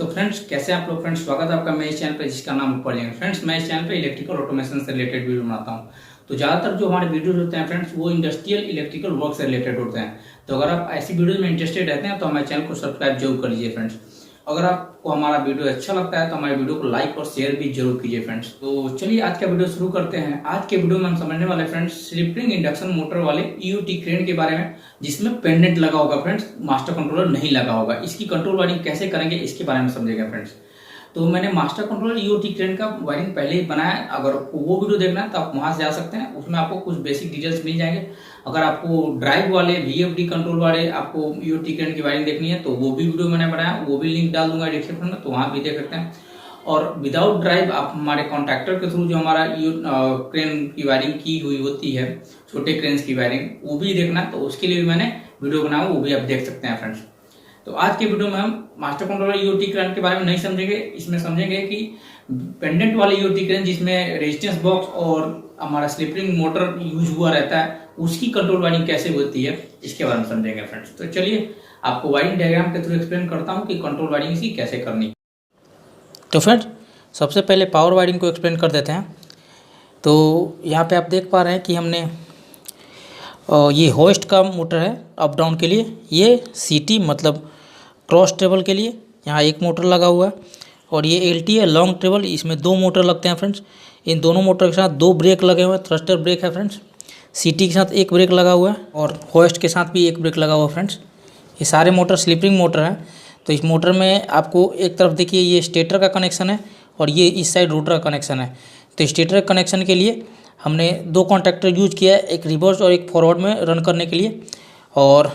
तो फ्रेंड्स कैसे हैं आप लोग। फ्रेंड्स स्वागत है आपका मेरे चैनल पे जिसका नाम ऊपर जाएंगे। फ्रेंड्स मैं इस चैनल पे इलेक्ट्रिकल ऑटोमेशन से रिलेटेड वीडियो बनाता हूं। तो ज़्यादातर जो हमारे वीडियोज होते हैं फ्रेंड्स वो इंडस्ट्रियल इलेक्ट्रिकल वर्क से रिलेटेड होते हैं। तो अगर आप ऐसी वीडियो में इंटरेस्टेड रहते हैं तो हमारे चैनल को सब्सक्राइब जरूर कर लीजिए फ्रेंड्स। अगर आपको हमारा वीडियो अच्छा लगता है तो हमारे वीडियो को लाइक और शेयर भी जरूर कीजिए फ्रेंड्स। तो चलिए आज का वीडियो शुरू करते हैं। आज के वीडियो में हम समझने वाले फ्रेंड्स स्लिप-रिंग इंडक्शन मोटर वाले ईओटी क्रेन के बारे में, जिसमें पेंडेंट लगा होगा फ्रेंड्स, मास्टर कंट्रोलर नहीं लगा होगा। इसकी कंट्रोल वायरिंग कैसे करेंगे इसके बारे में समझेंगे फ्रेंड्स। तो मैंने मास्टर कंट्रोलर ईओटी क्रेन का वायरिंग पहले ही बनाया है। अगर वो वीडियो देखना है तो आप वहां से जा सकते हैं, उसमें आपको कुछ बेसिक डिटेल्स मिल जाएंगे। अगर आपको ड्राइव वाले वीएफडी कंट्रोल वाले आपको ईओटी क्रेन की वायरिंग देखनी है तो वो भी वीडियो मैंने बनाया, वो भी लिंक डाल दूंगा डिस्क्रिप्शन में, तो वहां भी देख सकते हैं। और विदाउट ड्राइव आप हमारे कॉन्ट्रैक्टर के थ्रू जो हमारा क्रेन की वायरिंग की हुई होती है, छोटे क्रेन की वायरिंग, वो भी देखना, तो उसके लिए भी मैंने वीडियो बनाया, वो भी आप देख सकते हैं फ्रेंड्स। तो आज के वीडियो में हम मास्टर कंट्रोलर ईओटी क्रेन के बारे में नहीं समझेंगे। इसमें समझेंगे कि पेंडेंट वाले ईओटी क्रेन जिसमें रेजिस्टेंस बॉक्स और हमारा स्लिप-रिंग मोटर यूज हुआ रहता है, उसकी कंट्रोल वायरिंग कैसे होती है इसके बारे में समझेंगे फ्रेंड्स। तो चलिए आपको वायरिंग डायग्राम के थ्रू एक्सप्लेन करता हूँ कि कंट्रोल वायरिंग इसकी कैसे करनी। तो फ्रेंड्स सबसे पहले पावर वायरिंग को एक्सप्लेन कर देते हैं। तो यहाँ पे आप देख पा रहे हैं कि हमने ये होस्ट का मोटर है अप डाउन के लिए, ये सीटी मतलब क्रॉस ट्रेबल के लिए यहाँ एक मोटर लगा हुआ है, और ये एलटी है लॉन्ग ट्रेबल, इसमें दो मोटर लगते हैं फ्रेंड्स। इन दोनों मोटर के साथ दो ब्रेक लगे हुए हैं, थ्रस्टर ब्रेक है फ्रेंड्स। सीटी के साथ एक ब्रेक लगा हुआ है और होस्ट के साथ भी एक ब्रेक लगा हुआ है फ्रेंड्स। ये सारे मोटर स्लिप-रिंग मोटर हैं। तो इस मोटर में आपको एक तरफ देखिए ये स्टेटर का कनेक्शन है और ये इस साइड रोटर का कनेक्शन है। तो स्टेटर कनेक्शन के लिए हमने दो कॉन्टैक्टर यूज किया है, एक रिवर्स और एक फॉरवर्ड में रन करने के लिए, और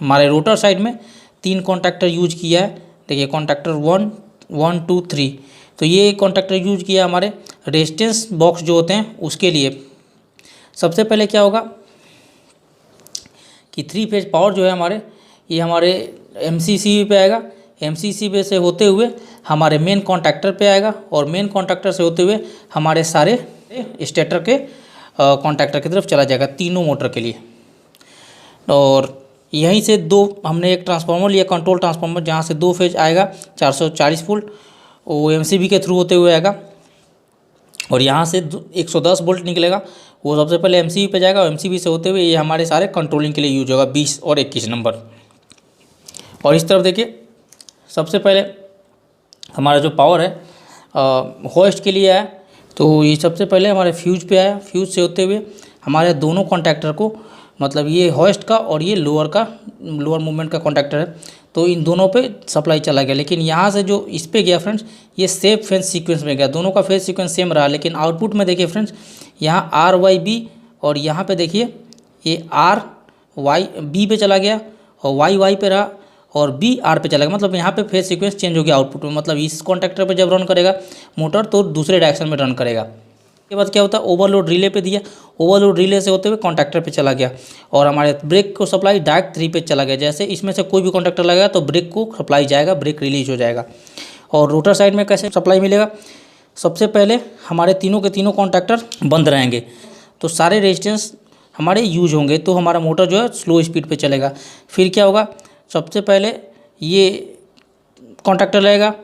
हमारे रोटर साइड में तीन कॉन्टैक्टर यूज किया है। देखिए कॉन्टैक्टर 1, 1, 2, 3। तो ये कॉन्टैक्टर यूज किया हमारे रेजिस्टेंस बॉक्स जो होते हैं उसके लिए। सबसे पहले क्या होगा कि 3 फेज पावर जो है हमारे, ये हमारे एमसीसी पे आएगा, एमसीसी पे से होते हुए हमारे मेन कॉन्टैक्टर पे आएगा, और मेन कॉन्टैक्टर से होते हुए हमारे सारे स्टेटर के कॉन्टैक्टर की तरफ चला जाएगा, तीनों मोटर के लिए। और यहीं से दो हमने एक ट्रांसफार्मर लिया, कंट्रोल ट्रांसफार्मर, जहाँ से 2 फेज आएगा 440 वोल्ट, वो एमसीबी के थ्रू होते हुए आएगा, और यहाँ से 110 वोल्ट निकलेगा, वो सबसे पहले एमसीबी पे जाएगा, और एमसीबी से होते हुए ये हमारे सारे कंट्रोलिंग के लिए यूज होगा, 20 और 21 नंबर। और इस तरफ देखिए सबसे पहले हमारा जो पावर है होस्ट के लिए है, तो ये सबसे पहले हमारे फ्यूज पे आया, फ्यूज से होते हुए हमारे दोनों कॉन्टैक्टर को, मतलब ये होस्ट का और ये लोअर मूवमेंट का कॉन्टैक्टर है, तो इन दोनों पे सप्लाई चला गया। लेकिन यहाँ से जो इस पे गया फ्रेंड्स, ये सेम फेज सीक्वेंस में गया, दोनों का फेज सीक्वेंस सेम रहा, लेकिन आउटपुट में देखिए फ्रेंड्स यहाँ आर वाई बी, और यहाँ पे देखिए ये आर वाई बी पे चला गया और वाई वाई पे रहा, और बी आर पे चला गया। मतलब यहाँ पे फेज सीक्वेंस चेंज हो गया आउटपुट में। मतलब इस कॉन्टैक्टर पे जब रन करेगा मोटर तो दूसरे डायरेक्शन में रन करेगा। उसके बाद क्या होता है, ओवरलोड रिले पे दिया, ओवरलोड रिले से होते हुए कॉन्टैक्टर पे चला गया, और हमारे ब्रेक को सप्लाई डायरेक्ट 3 पे चला गया। जैसे इसमें से कोई भी कॉन्टैक्टर लगेगा तो ब्रेक को सप्लाई जाएगा, ब्रेक रिलीज हो जाएगा। और रोटर साइड में कैसे सप्लाई मिलेगा, सबसे पहले हमारे तीनों के तीनों कॉन्टैक्टर बंद रहेंगे, तो सारे रेजिस्टेंस हमारे यूज होंगे, तो हमारा मोटर जो है स्लो स्पीड पे चलेगा। फिर क्या होगा, सबसे पहले ये कॉन्टैक्टर लगेगा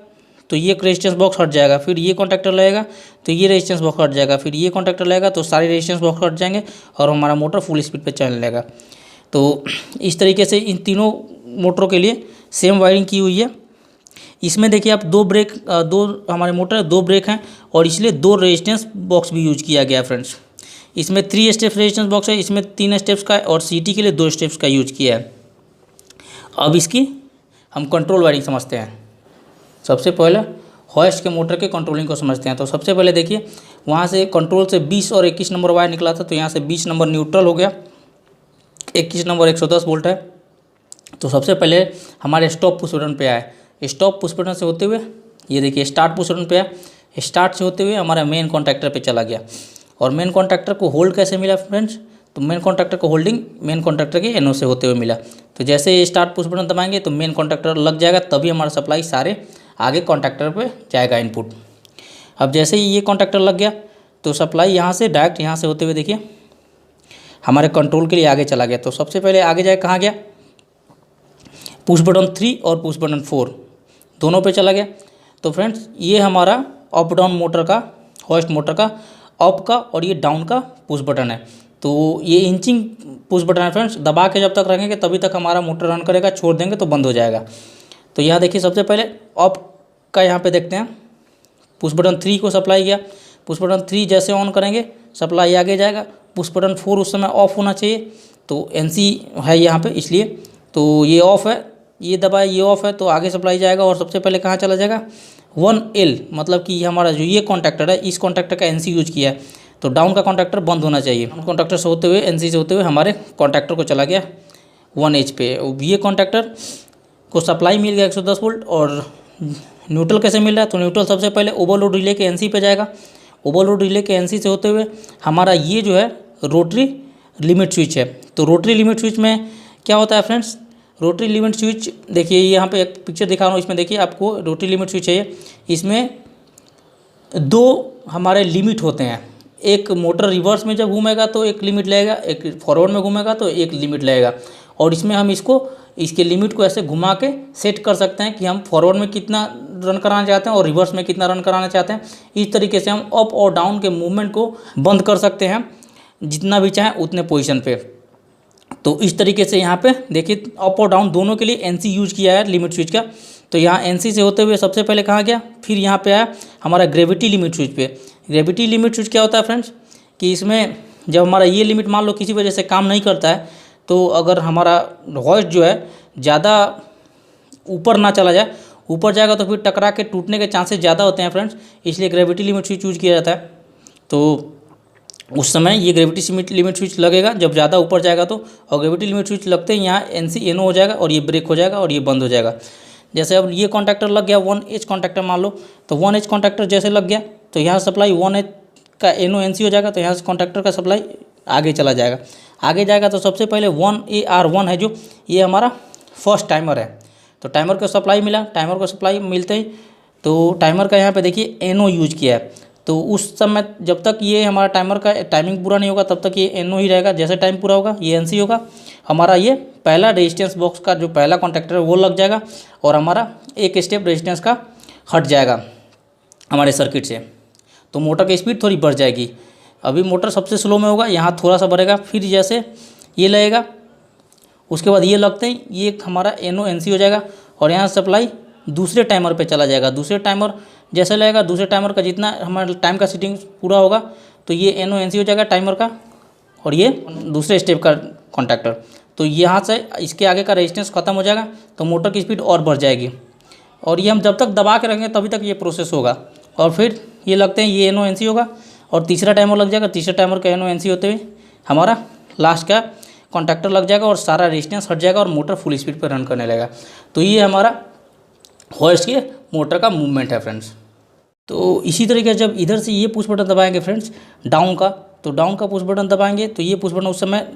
तो ये रेजिस्टेंस बॉक्स हट जाएगा, फिर ये कॉन्टैक्टर लगेगा तो ये रेजिस्टेंस बॉक्स हट जाएगा, फिर ये कॉन्टैक्टर लगेगा तो सारे रेजिस्टेंस बॉक्स हट जाएंगे और हमारा मोटर फुल स्पीड पे चलने लगेगा। तो इस तरीके से इन तीनों मोटरों के लिए सेम वायरिंग की हुई है। इसमें देखिए आप दो हमारे मोटर 2 ब्रेक हैं, और इसलिए 2 रेजिस्टेंस बॉक्स भी यूज किया गया फ्रेंड्स। इसमें 3 स्टेप्स रेजिस्टेंस बॉक्स है, इसमें 3 स्टेप्स का है, और सीटी के लिए 2 स्टेप्स का यूज किया है। अब इसकी हम कंट्रोल वायरिंग समझते हैं। सबसे पहले होस्ट के मोटर के कंट्रोलिंग को समझते हैं। तो सबसे पहले देखिए वहाँ से कंट्रोल से 20 और 21 नंबर वायर निकला था, तो यहाँ से 20 नंबर न्यूट्रल हो गया, 21 नंबर 110 वोल्ट है। तो सबसे पहले हमारे स्टॉप पुश बटन पे आए, स्टॉप पुश बटन से होते हुए ये देखिए स्टार्ट पुश बटन पे आया, स्टार्ट से होते हुए हमारा मेन कॉन्टैक्टर पे चला गया। और मेन कॉन्टैक्टर को होल्ड कैसे मिला फ्रेंड्स, तो मेन कॉन्टैक्टर को होल्डिंग मेन कॉन्टैक्टर के एनओ से होते हुए मिला। तो जैसे ये स्टार्ट पुश बटन दबाएंगे तो मेन कॉन्टैक्टर लग जाएगा, तभी हमारा सप्लाई सारे आगे कॉन्टैक्टर पे जाएगा इनपुट। अब जैसे ही ये कॉन्टैक्टर लग गया तो सप्लाई यहाँ से डायरेक्ट यहाँ से होते हुए देखिए हमारे कंट्रोल के लिए आगे चला गया। तो सबसे पहले आगे जाए कहाँ गया, पुश बटन 3 और पुश बटन 4 दोनों पे चला गया। तो फ्रेंड्स ये हमारा अप डाउन मोटर का, होस्ट मोटर का अप का और ये डाउन का पुश बटन है। तो ये इंचिंग पुश बटन है फ्रेंड्स, दबा के जब तक रखेंगे तभी तक हमारा मोटर रन करेगा, छोड़ देंगे तो बंद हो जाएगा। तो यहाँ देखिए सबसे पहले अप का यहाँ पे देखते हैं, पुश बटन 3 को सप्लाई किया, पुश बटन 3 जैसे ऑन करेंगे सप्लाई आगे जाएगा। पुश बटन 4 उस समय ऑफ होना चाहिए, तो NC है यहाँ पे इसलिए, तो ये ऑफ है, ये दबाए ये ऑफ है तो आगे सप्लाई जाएगा। और सबसे पहले कहाँ चला जाएगा 1L, मतलब कि हमारा जो ये कॉन्टैक्टर है इस कॉन्टैक्टर का NC यूज किया है, तो डाउन का कॉन्टैक्टर बंद होना चाहिए। कॉन्टैक्टर से होते हुए NC से होते हुए हमारे कॉन्टैक्टर को चला गया 1H पे। ये कॉन्टैक्टर को सप्लाई मिल गया 110 वोल्ट। और न्यूट्रल कैसे मिल रहा है, तो न्यूट्रल सबसे पहले ओवरलोड रिले के NC पे जाएगा, ओवरलोड रिले के NC से होते हुए हमारा ये जो है रोटरी लिमिट स्विच है। तो रोटरी लिमिट स्विच में क्या होता है फ्रेंड्स, रोटरी लिमिट स्विच देखिए यहाँ पे एक पिक्चर दिखा रहा हूँ, इसमें देखिए आपको रोटरी लिमिट स्विच है ये। इसमें 2 हमारे लिमिट होते हैं, एक मोटर रिवर्स में जब घूमेगा तो एक लिमिट लगेगा, एक फॉरवर्ड में घूमेगा तो एक लिमिट लगेगा। और इसमें हम इसके लिमिट को ऐसे घुमा के सेट कर सकते हैं कि हम फॉरवर्ड में कितना रन कराना चाहते हैं और रिवर्स में कितना रन कराना चाहते हैं। इस तरीके से हम अप और डाउन के मूवमेंट को बंद कर सकते हैं जितना भी चाहें उतने पोजीशन पे। तो इस तरीके से यहाँ पे देखिए अप और डाउन दोनों के लिए NC यूज किया है लिमिट स्विच का। तो यहाँ NC से होते हुए सबसे पहले कहाँ गया, फिर यहाँ पे आया हमारा ग्रेविटी लिमिट स्विच पे। ग्रेविटी लिमिट स्विच क्या होता है फ्रेंड्स, कि इसमें जब हमारा ये लिमिट मान लो किसी वजह से काम नहीं करता है, तो अगर हमारा होस्ट जो है ज़्यादा ऊपर ना चला जाए, ऊपर जाएगा तो फिर टकरा के टूटने के चांसेस ज़्यादा होते हैं फ्रेंड्स, इसलिए ग्रेविटी लिमिट स्विच यूज किया जाता है। तो उस समय ये ग्रेविटी लिमिट स्विच लगेगा जब ज़्यादा ऊपर जाएगा तो, और ग्रेविटी लिमिट स्विच लगते ही यहाँ NC NO हो जाएगा और ये ब्रेक हो जाएगा और ये बंद हो जाएगा। जैसे अब ये कॉन्टैक्टर लग गया 1H कॉन्टैक्टर मान लो, तो 1H कॉन्टैक्टर जैसे लग गया तो यहाँ सप्लाई 1H का NO NC हो जाएगा, तो यहाँ से कॉन्टैक्टर का सप्लाई आगे चला जाएगा। आगे जाएगा तो सबसे पहले 1AR1 है जो ये हमारा फर्स्ट टाइमर है, तो टाइमर को सप्लाई मिला, टाइमर को सप्लाई मिलते ही तो टाइमर का यहाँ पे देखिए NO यूज किया है। तो उस समय जब तक ये हमारा टाइमर का टाइमिंग पूरा नहीं होगा तब तक ये NO ही रहेगा, जैसे टाइम पूरा होगा ये NC होगा। हमारा ये पहला रेजिस्टेंस बॉक्स का जो पहला कॉन्टैक्टर है वो लग जाएगा और हमारा एक स्टेप रेजिस्टेंस का हट जाएगा हमारे सर्किट से, तो मोटर की स्पीड थोड़ी बढ़ जाएगी। अभी मोटर सबसे स्लो में होगा, यहाँ थोड़ा सा बढ़ेगा, फिर जैसे ये लगेगा उसके बाद ये लगते ही ये हमारा NO NC हो जाएगा और यहाँ सप्लाई दूसरे टाइमर पे चला जाएगा। दूसरे टाइमर जैसे लगेगा, दूसरे टाइमर का जितना हमारा टाइम का सेटिंग पूरा होगा तो ये NO NC हो जाएगा टाइमर का, और ये दूसरे स्टेप का कॉन्टैक्टर। तो यहाँ से इसके आगे का रेजिस्टेंस ख़त्म हो जाएगा तो मोटर की स्पीड और बढ़ जाएगी, और ये हम जब तक दबा के रखेंगे तभी तक ये प्रोसेस होगा। और फिर ये लगते हैं ये NO NC होगा और तीसरा टाइमर लग जाएगा, तीसरे टाइमर का NO NC होते हुए हमारा लास्ट का कॉन्टैक्टर लग जाएगा और सारा रेजिस्टेंस हट जाएगा और मोटर फुल स्पीड पर रन करने लगेगा। तो ये हमारा होस्ट के मोटर का मूवमेंट है फ्रेंड्स। तो इसी तरीके से जब इधर से ये पुश बटन दबाएंगे फ्रेंड्स डाउन का, तो डाउन का पुश बटन दबाएंगे तो ये पुश बटन उस समय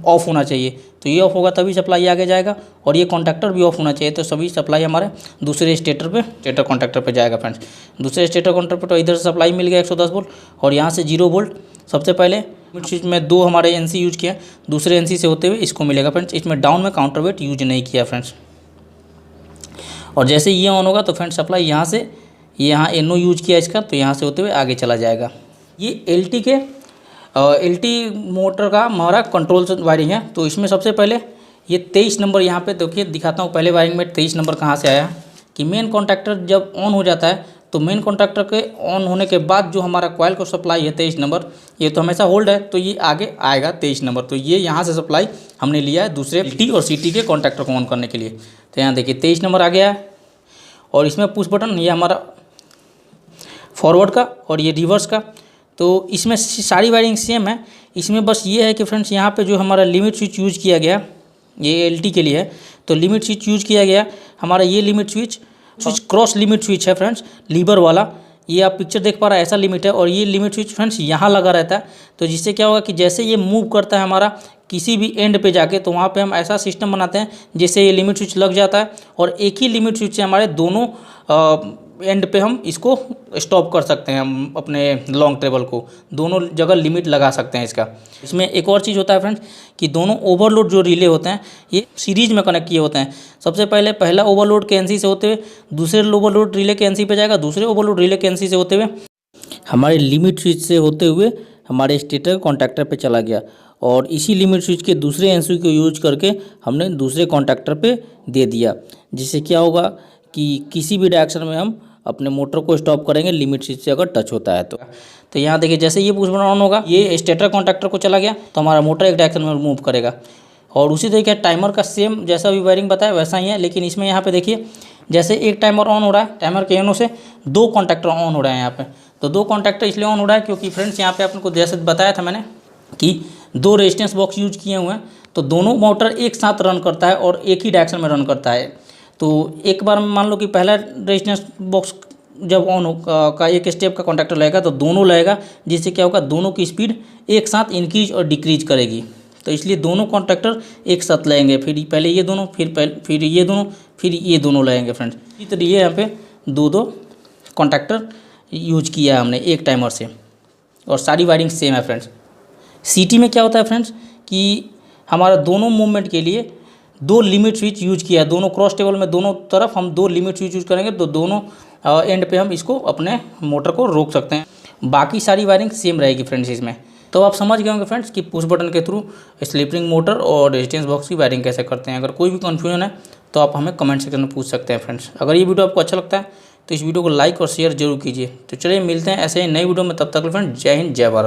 ऑफ होना चाहिए, तो ये ऑफ होगा तभी सप्लाई आगे जाएगा, और ये कॉन्टैक्टर भी ऑफ होना चाहिए, तो सभी सप्लाई हमारे दूसरे स्टेटर कॉन्टैक्टर पे जाएगा फ्रेंड्स। दूसरे स्टेटर कॉन्टैक्टर पे तो इधर से सप्लाई मिल गया 110 वोल्ट और यहाँ से 0 वोल्ट। सबसे पहले स्विच में 2 हमारे NC यूज किया, दूसरे NC से होते हुए इसको मिलेगा फ्रेंड्स। इसमें डाउन में काउंटर वेट यूज नहीं किया फ्रेंड्स। और जैसे ये ऑन होगा तो फ्रेंड्स सप्लाई यहाँ से यहाँ NO यूज किया इसका, तो यहाँ से होते हुए आगे चला जाएगा। ये LT मोटर का हमारा कंट्रोल वायरिंग है। तो इसमें सबसे पहले ये 23 नंबर यहाँ पे देखिए दिखाता हूँ। पहले वायरिंग में 23 नंबर कहाँ से आया कि मेन कॉन्टैक्टर जब ऑन हो जाता है तो मेन कॉन्टैक्टर के ऑन होने के बाद जो हमारा कॉइल को सप्लाई है 23 नंबर, ये तो हमेशा होल्ड है, तो ये आगे आएगा 23 नंबर। तो ये यहाँ से सप्लाई हमने लिया है दूसरे LT और CT के कॉन्टैक्टर को ऑन करने के लिए। तो यहाँ देखिए 23 नंबर आ गया है, और इसमें पुश बटन ये हमारा फॉरवर्ड का और ये रिवर्स का। तो इसमें सारी वायरिंग सेम है, इसमें बस ये है कि फ्रेंड्स यहाँ पे जो हमारा लिमिट स्विच यूज किया गया ये LT के लिए है, तो लिमिट स्विच यूज किया गया हमारा ये limit switch cross limit switch है फ्रेंड्स, लीवर वाला। ये आप पिक्चर देख पा रहे हैं ऐसा लिमिट है, और ये लिमिट स्विच फ्रेंड्स यहाँ लगा रहता है। तो जिससे क्या होगा कि जैसे ये मूव करता है हमारा किसी भी एंड पे जाके, तो वहाँ पे हम ऐसा सिस्टम बनाते हैं जिससे ये लिमिट स्विच लग जाता है, और एक ही लिमिट स्विच से हमारे दोनों एंड पे हम इसको स्टॉप कर सकते हैं, हम अपने लॉन्ग ट्रेवल को दोनों जगह लिमिट लगा सकते हैं इसका। इसमें एक और चीज़ होता है फ्रेंड्स कि दोनों ओवरलोड जो रिले होते हैं ये सीरीज में कनेक्ट किए होते हैं। सबसे पहले पहला ओवरलोड KNC से होते हुए दूसरे ओवरलोड रिले KNC पे जाएगा, दूसरे ओवरलोड रिले KNC से होते हुए हमारे लिमिट स्विच से होते हुए हमारे स्टेटर कॉन्टैक्टर पे चला गया, और इसी लिमिट स्विच के दूसरे एनसी को यूज करके हमने दूसरे कॉन्टैक्टर पे दे दिया, जिससे क्या होगा कि किसी भी डायरेक्शन में हम अपने मोटर को स्टॉप करेंगे लिमिट स्विच से अगर टच होता है तो यहाँ देखिए जैसे ये पुश बटन ऑन होगा, ये स्टेटर कॉन्टैक्टर को चला गया तो हमारा मोटर एक डायरेक्शन में मूव करेगा। और उसी तरीके टाइमर का सेम जैसा भी वायरिंग बताया वैसा ही है, लेकिन इसमें यहाँ पे देखिए जैसे एक टाइमर ऑन हो रहा है, टाइमर के एनो से दो कॉन्टैक्टर ऑन हो रहे हैं यहाँ पे। तो दो कॉन्टैक्टर इसलिए ऑन हो रहा है क्योंकि फ्रेंड्स यहाँ पे आपको जैसे बताया था मैंने कि दो रेजिस्टेंस बॉक्स यूज किए हुए हैं, तो दोनों मोटर एक साथ रन करता है और एक ही डायरेक्शन में रन करता है। तो एक बार मान लो कि पहला रेजिस्टेंस बॉक्स जब ऑन का एक स्टेप का कॉन्टैक्टर लगेगा तो दोनों लगेगा, जिससे क्या होगा दोनों की स्पीड एक साथ इंक्रीज और डिक्रीज करेगी। तो इसलिए दोनों कॉन्टैक्टर एक साथ लगेंगे, फिर पहले ये दोनों फिर ये दोनों फिर ये दोनों लगेंगे फ्रेंड्स। इसी तरह ये यहाँ पे दो कॉन्टैक्टर यूज किया है हमने एक टाइमर से, और सारी वायरिंग सेम है फ्रेंड्स। CT में क्या होता है फ्रेंड्स कि हमारा दोनों मूवमेंट के लिए दो लिमिट स्विच यूज किया है, दोनों क्रॉस टेबल में दोनों तरफ हम दो लिमिट स्विच यूज करेंगे तो दोनों एंड पे हम इसको अपने मोटर को रोक सकते हैं। बाकी सारी वायरिंग सेम रहेगी फ्रेंड्स इसमें। तो आप समझ गए होंगे फ्रेंड्स कि पुश बटन के थ्रू स्लिप रिंग मोटर और रेजिस्टेंस बॉक्स की वायरिंग कैसे करते हैं। अगर कोई भी कन्फ्यूजन है तो आप हमें कमेंट सेक्शन में पूछ सकते हैं फ्रेंड्स। अगर ये वीडियो आपको अच्छा लगता है तो इस वीडियो को लाइक और शेयर जरूर कीजिए। तो चलिए मिलते हैं ऐसे ही नई वीडियो में, तब तक फ्रेंड्स जय हिंद जय भारत।